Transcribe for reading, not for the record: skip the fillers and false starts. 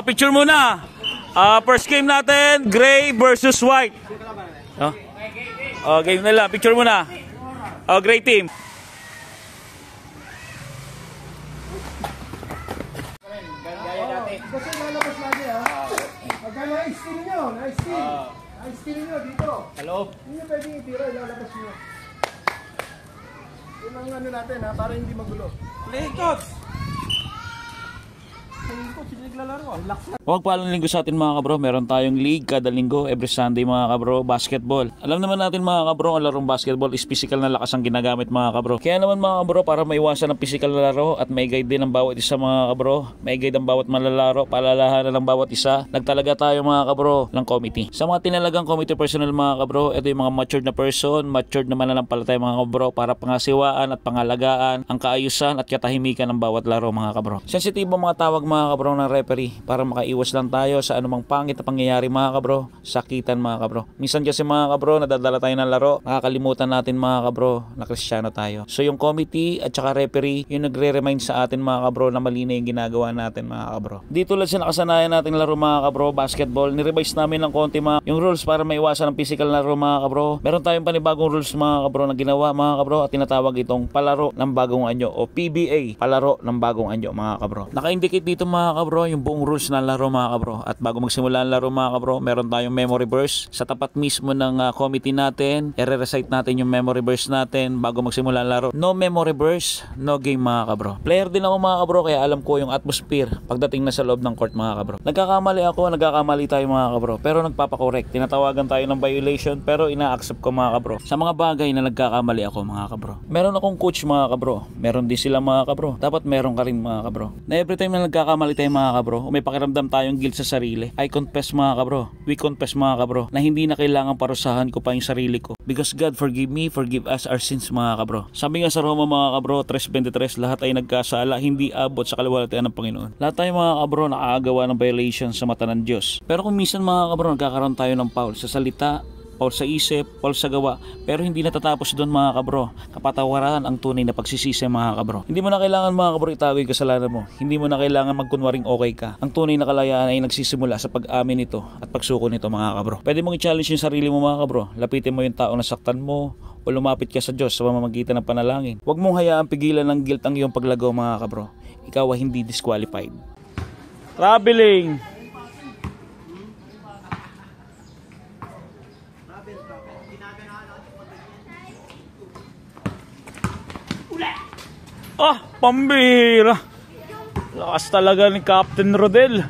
Picture muna. First game natin, gray versus white. Game na lang. Picture muna. Gray team. Kasi lalabas lagi ha. Pagka na-steal nyo, na-steal nyo dito. Hello? Hindi nyo pwedeng itira, ilalabas nyo. Yun ang ano natin ha, para hindi magulo. Play coach! Huwag palang linggo sa atin mga kabro. Meron tayong league kada linggo, every Sunday mga kabro, basketball. Alam naman natin mga kabro, ang larong basketball is physical na lakas ang ginagamit mga kabro. Kaya naman mga kabro, para maiwasan ang physical na laro at may guide din ang bawat isa mga kabro, may guide ang bawat malalaro, palalahanan ng bawat isa, nagtalaga tayo mga kabro ng committee. Sa mga tinalagang committee personnel mga kabro, ito yung mga matured na person, matured na mananampalataya mga kabro, para pangasiwaan at pangalagaan ang kaayusan at katahimikan ng bawat laro mga kabro. Sensitibo mga tawag mga kabro ng referee para makaiwas lang tayo sa anumang pangit na pangyayari mga kabro, sakitan mga kabro. Minsan kasi mga kabro, nadadala tayo ng laro, nakakalimutan natin mga kabro na Kristiyano tayo. So yung committee at saka referee, yung nagre-remind sa atin mga kabro na mali na yung ginagawa natin mga kabro. Di tulad sa nakasanayan natin laro mga kabro, basketball, nirevise namin ng konti yung rules para maiwasan ang physical na laro mga kabro. Meron tayong panibagong rules mga kabro na ginawa mga kabro at tinatawag itong palaro ng bagong anyo o PBA, palaro ng bagong anyo mga kabro. Naka-indicate dito mga kabro yung buong rules ng laro mga kabro. At bago magsimula ang laro mga kabro, meron tayong memory verse sa tapat mismo ng committee natin. I-recite natin yung memory verse natin bago magsimula ang laro. No memory verse, no game mga kabro. Player din ako mga kabro, kaya alam ko yung atmosphere pagdating na sa loob ng court mga kabro. Nagkakamali ako, nagkakamali tayo mga kabro, pero nagpapakorek. Tinatawagan tayo ng violation pero ina-accept ko mga kabro sa mga bagay na nagkakamali ako mga kabro. Meron akong coach mga kabro, meron din sila mga kabro. Dapat meron ka rin mga kabro. Na every time na nagkakamali tayo mga kabro, may pakiramdam tayong guilt sa sarili. I confess mga kabro, we confess mga kabro, na hindi na kailangan parusahan ko pa yung sarili ko. Because God forgive me, forgive us our sins mga kabro. Sabi nga sa Roma mga kabro 3:23, lahat ay nagkasala, hindi abot sa kaluwalhatian ng Panginoon. Lahat tayo mga kabro nakaagawa ng violation sa mata ng Diyos. Pero kung minsan mga kabro nagkakaroon tayo ng foul sa salita, Paul sa isip, Paul sa gawa, pero hindi natatapos doon mga kabro. Kapatawaran ang tunay na pagsisisi mga kabro. Hindi mo na kailangan mga kabro itago yung kasalanan mo. Hindi mo na kailangan magkunwaring okay ka. Ang tunay na kalayaan ay nagsisimula sa pag-amin nito at pagsuko nito mga kabro. Pwede mong i-challenge yung sarili mo mga kabro. Lapitin mo yung taong nasaktan mo o lumapit ka sa Diyos sa pamamagitan ng panalangin. Huwag mong hayaang pigilan ng guilt ang iyong paglagaw mga kabro. Ikaw ay hindi disqualified. Traveling. Pambira. Lakas talaga ni Captain Rodel.